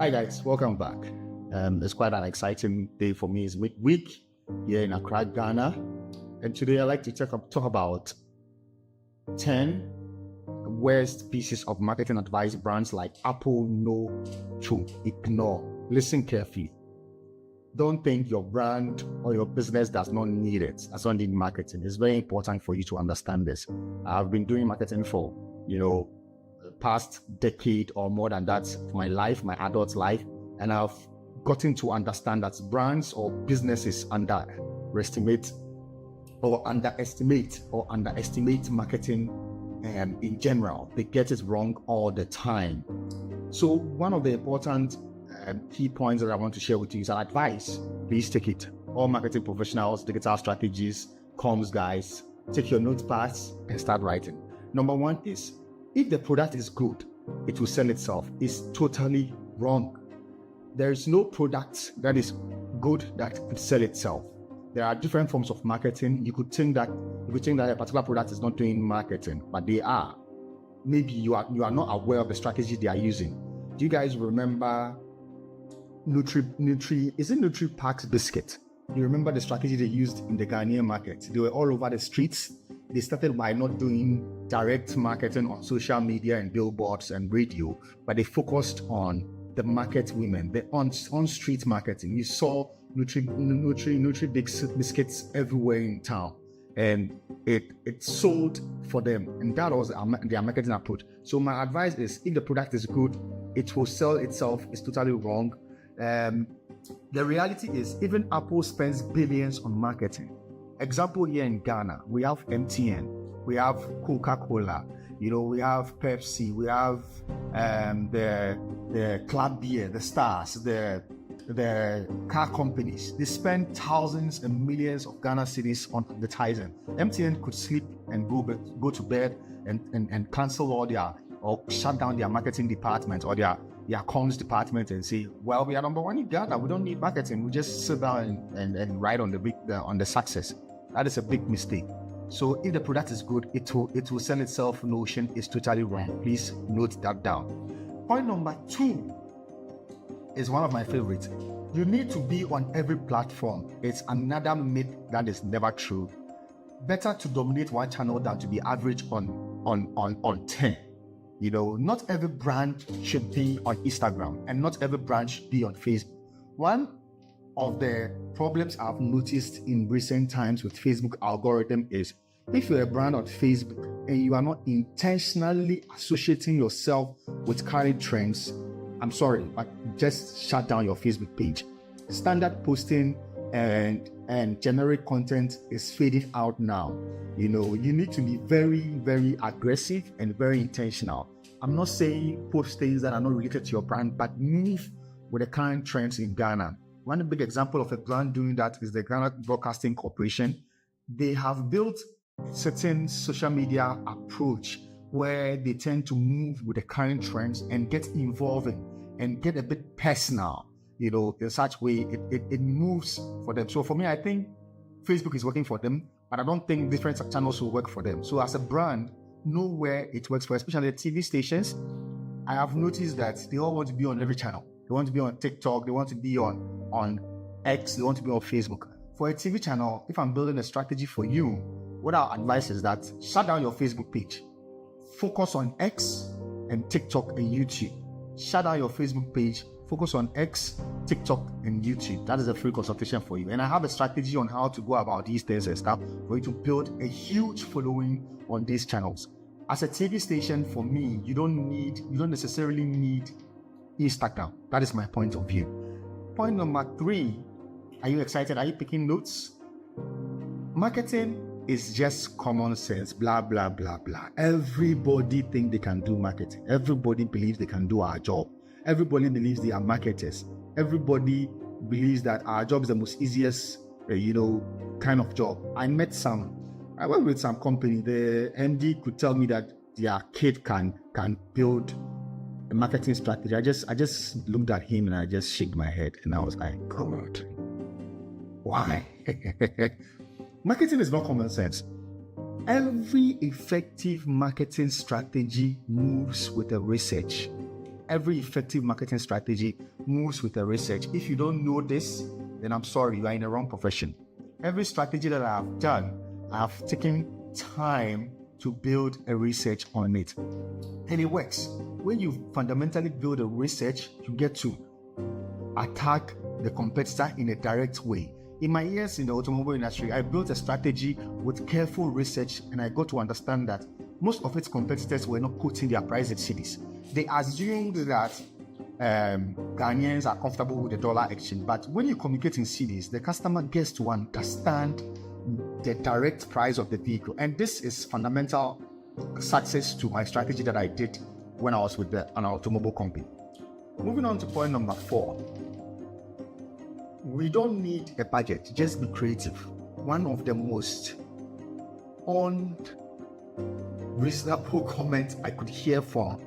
Hi guys, welcome back. It's quite an exciting day for me. It's week here in Accra, Ghana, and today I'd like to talk about 10 worst pieces of marketing advice brands like Apple know to ignore. Listen carefully. Don't think your brand or your business does not need it. Does not need marketing. It's very important for you to understand this. I've been doing marketing for, the past decade or more than that for my life, my adult life, and I've gotten to understand that brands or businesses underestimate marketing in general. They get it wrong all the time. So one of the important key points that I want to share with you is an advice. Please take it. All marketing professionals, digital strategists, comms guys, take your notepads and start writing. Number one is, if the product is good, it will sell itself. It's totally wrong. There is no product that is good that could sell itself. There are different forms of marketing. You could think that a particular product is not doing marketing, but they are. Maybe you are not aware of the strategy they are using. Do you guys remember Nutri Pack's biscuit? You remember the strategy they used in the Ghanaian market? They were all over the streets. They started by not doing direct marketing on social media and billboards and radio, but they focused on the market women, the on-street marketing. You saw Nutri biscuits everywhere in town, and it sold for them, and that was their marketing approach. So my advice is, if the product is good, it will sell itself. It's totally wrong. The reality is, even Apple spends billions on marketing. Example, here in Ghana, we have MTN, we have Coca-Cola, we have Pepsi, we have the Club Beer, the Stars, the car companies. They spend thousands and millions of Ghana cedis on advertising. MTN could sleep and go to bed and cancel or shut down their marketing department or their comms department and say, well, we are number one in Ghana. We don't need marketing. We just sit down and ride on the success. That is a big mistake. So if the product is good, it will sell itself. Notion is totally wrong. Please note that down. Point number 2 is one of my favorites. You need to be on every platform. It's another myth that is never true. Better to dominate one channel than to be average on 10. Not every brand should be on Instagram, and not every brand should be on Facebook. One of the problems I've noticed in recent times with Facebook algorithm is, if you're a brand on Facebook and you are not intentionally associating yourself with current trends, I'm sorry, but just shut down your Facebook page. Standard posting and generic content is fading out now. You need to be very, very aggressive and very intentional. I'm not saying post things that are not related to your brand, but move with the current trends in Ghana. One big example of a brand doing that is the Ghana Broadcasting Corporation. They have built a certain social media approach where they tend to move with the current trends and get involving and get a bit personal. In such way, it moves for them. So for me, I think Facebook is working for them, but I don't think different channels will work for them. So as a brand, know where it works for, especially the TV stations. I have noticed that they all want to be on every channel. They want to be on TikTok, they want to be on X, they want to be on Facebook. For a TV channel, if I'm building a strategy for you, what our advice is that shut down your Facebook page. Focus on X and TikTok and YouTube. Shut down your Facebook page. Focus on X, TikTok, and YouTube. That is a free consultation for you. And I have a strategy on how to go about these things and stuff for you to build a huge following on these channels. As a TV station, for me, you don't necessarily need Instagram. That is my point of view. Point number 3. Are you excited? Are you taking notes? Marketing is just common sense, blah, blah, blah, blah. Everybody thinks they can do marketing. Everybody believes they can do our job. Everybody believes they are marketers. Everybody believes that our job is the most easiest, kind of job. I went with some company. The MD could tell me that their kid can build a marketing strategy. I just looked at him and I just shook my head and I was like, God, why? Marketing is not common sense. Every effective marketing strategy moves with the research. Every effective marketing strategy moves with the research. If you don't know this, then I'm sorry, you are in the wrong profession. Every strategy that I've done, I've taken time to build a research on it. And it works. When you fundamentally build a research, you get to attack the competitor in a direct way. In my years in the automobile industry, I built a strategy with careful research, and I got to understand that most of its competitors were not quoting their price in cities. They assumed that Ghanaians are comfortable with the dollar exchange, but when you communicate in cities, the customer gets to understand the direct price of the vehicle, and this is fundamental success to my strategy that I did when I was with an automobile company. Moving on to point number 4. We don't need a budget, just be creative. One of the most unreasonable comments I could hear from,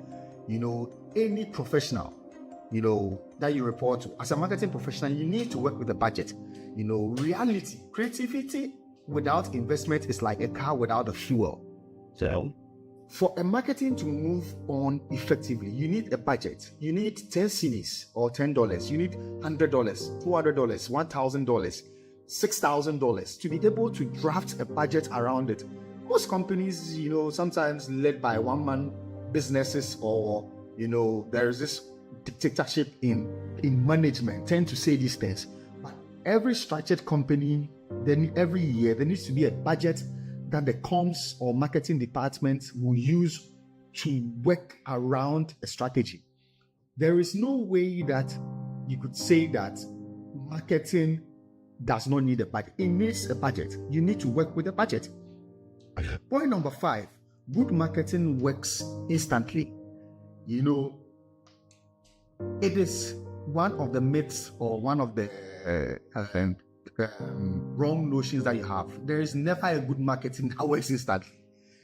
any professional, that you report to. As a marketing professional, you need to work with a budget. Reality, creativity without investment is like a car without a fuel. So, for a marketing to move on effectively, you need a budget. You need 10 cedis or $10. You need $100, $200, $1,000, $6,000 to be able to draft a budget around it. Most companies, sometimes led by one-man businesses, or there is this dictatorship in management, tend to say these things. But every structured company, then every year there needs to be a budget that the comms or marketing department will use to work around a strategy. There is no way that you could say that marketing does not need a budget. It needs a budget. You need to work with a budget. Point number 5, good marketing works instantly. It is one of the myths or one of the wrong notions that you have. There is never a good marketing that works instantly.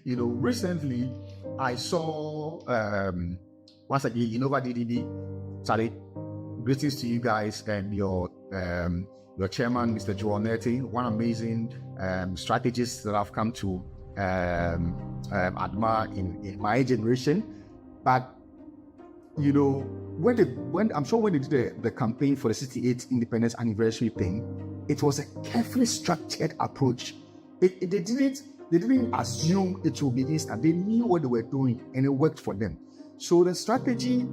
Recently I saw once again Innova DDD. Sorry, greetings to you guys and your chairman, Mr. Joel Nerty, one amazing strategist that I've come to admire in my generation. But when I'm sure when they did the campaign for the 68th independence anniversary thing, it was a carefully structured approach. They didn't assume it would be instant. They knew what they were doing, and it worked for them. So the strategy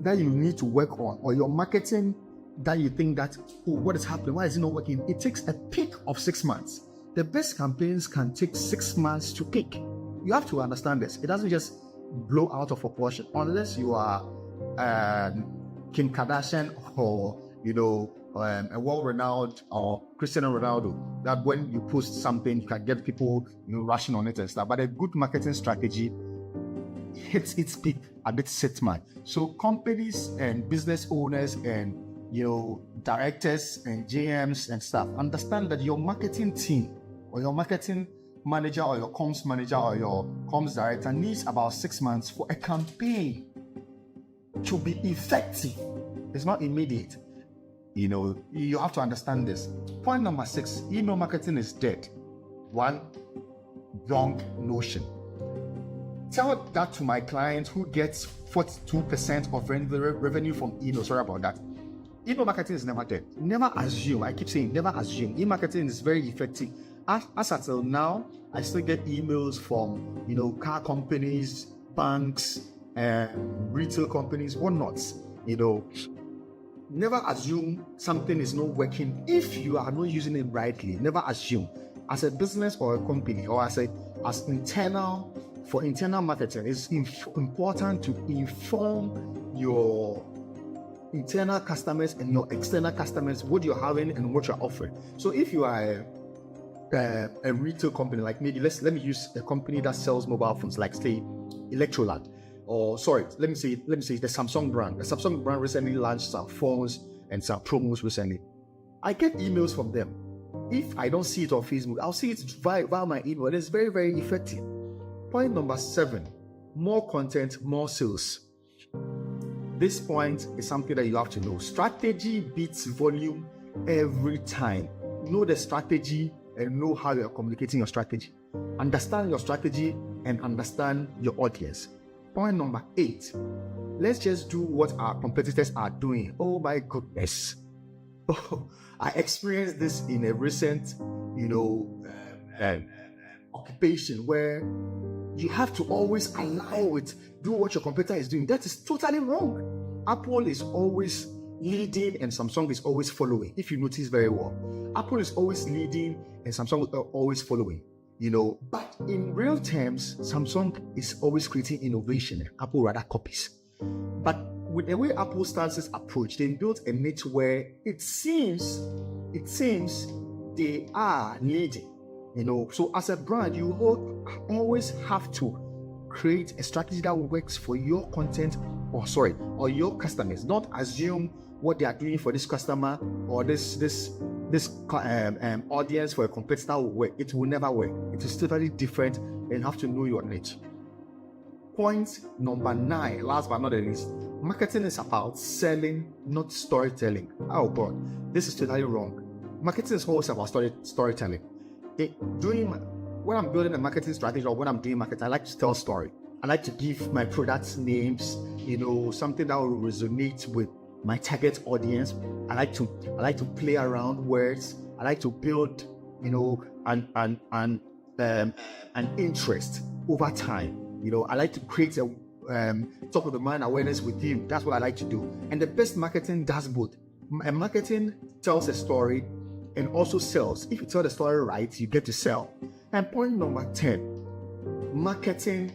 that you need to work on, or your marketing that you think that, what is happening? Why is it not working? It takes a peak of 6 months. The best campaigns can take 6 months to peak. You have to understand this. It doesn't just blow out of proportion unless you are Kim Kardashian or a world-renowned or Cristiano Ronaldo, that when you post something you can get people rushing on it and stuff. But a good marketing strategy hits its peak at its 6 months. So companies and business owners and directors and GMs and stuff understand that your marketing team or your marketing manager or your comms manager or your comms director needs about 6 months for a campaign to be effective. It's not immediate. You have to understand this. Point number 6, email marketing is dead. One wrong notion. Tell that to my client who gets 42% of revenue from email. Sorry about that. Email marketing is never dead. Never assume. I keep saying never assume. Email marketing is very effective. As until now, I still get emails from car companies, banks, retail companies, whatnot. Never assume something is not working if you are not using it rightly. Never assume. As a business or a company, or for internal marketing, it's important to inform your internal customers and your external customers what you're having and what you're offering. So if you are a retail company, like maybe let me use a company that sells mobile phones, like say Electroland, or let me say the Samsung brand. The Samsung brand recently launched some phones and some promos recently. I get emails from them. If I don't see it on Facebook, I'll see it via my email. It's very, very effective. Point number 7, more content, more sales. This point is something that you have to know. Strategy beats volume every time. Know the strategy and know how you're communicating your strategy. Understand your strategy and understand your audience. Point number 8. Let's just do what our competitors are doing. Oh my goodness. Oh, I experienced this in a recent, occupation where you have to always align with do what your competitor is doing. That is totally wrong. Apple is always leading and Samsung is always following. If you notice very well, Apple is always leading and Samsung is always following. But in real terms, Samsung is always creating innovation and Apple rather copies. But with the way Apple starts this approach, they built a niche where it seems they are leading. So as a brand, you always have to create a strategy that works for your content or your customers. Not assume what they are doing for this customer or this audience for a competitor will work. It will never work. It is totally different, and you have to know your niche. Point number 9, last but not the least, marketing is about selling, not storytelling. Oh God, this is totally wrong. Marketing is always about storytelling. When I'm building a marketing strategy or when I'm doing marketing, I like to tell story. I like to give my products names, something that will resonate with my target audience. I like to play around words. I like to build, an interest over time. I like to create a top of the mind awareness with you. That's what I like to do. And the best marketing does both. Marketing tells a story and also sells. If you tell the story right, you get to sell. And point number 10, marketing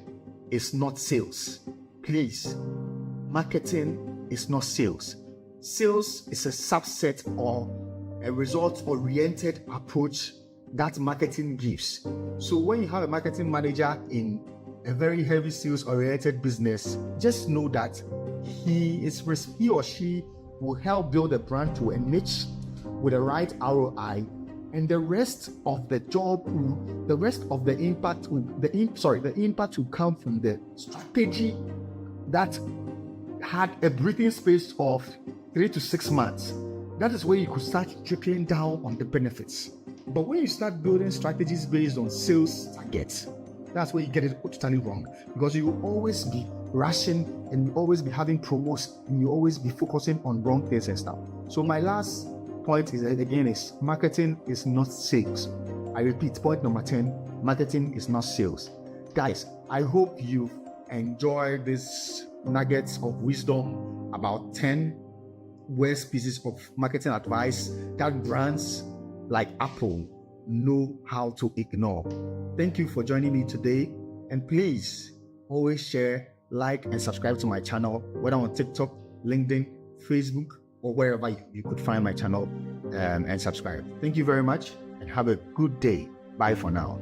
is not sales. Please, marketing is not sales. Sales is a subset or a result-oriented approach that marketing gives. So when you have a marketing manager in a very heavy sales-oriented business, just know that he or she will help build a brand to a niche with the right ROI, and the rest of the impact will come from the strategy that had a breathing space of 3 to 6 months. That is where you could start trickling down on the benefits. But when you start building strategies based on sales targets, that's where you get it totally wrong, because you will always be rushing and you always be having promos and you always be focusing on wrong things and stuff. So my last point is marketing is not sales. I repeat, point number 10, marketing is not sales. Guys, I hope you've enjoyed this nuggets of wisdom about 10 worst pieces of marketing advice that brands like Apple know how to ignore. Thank you for joining me today, and please always share, like, and subscribe to my channel, whether on TikTok, LinkedIn, Facebook, or wherever you could find my channel, and subscribe. Thank you very much and have a good day. Bye for now.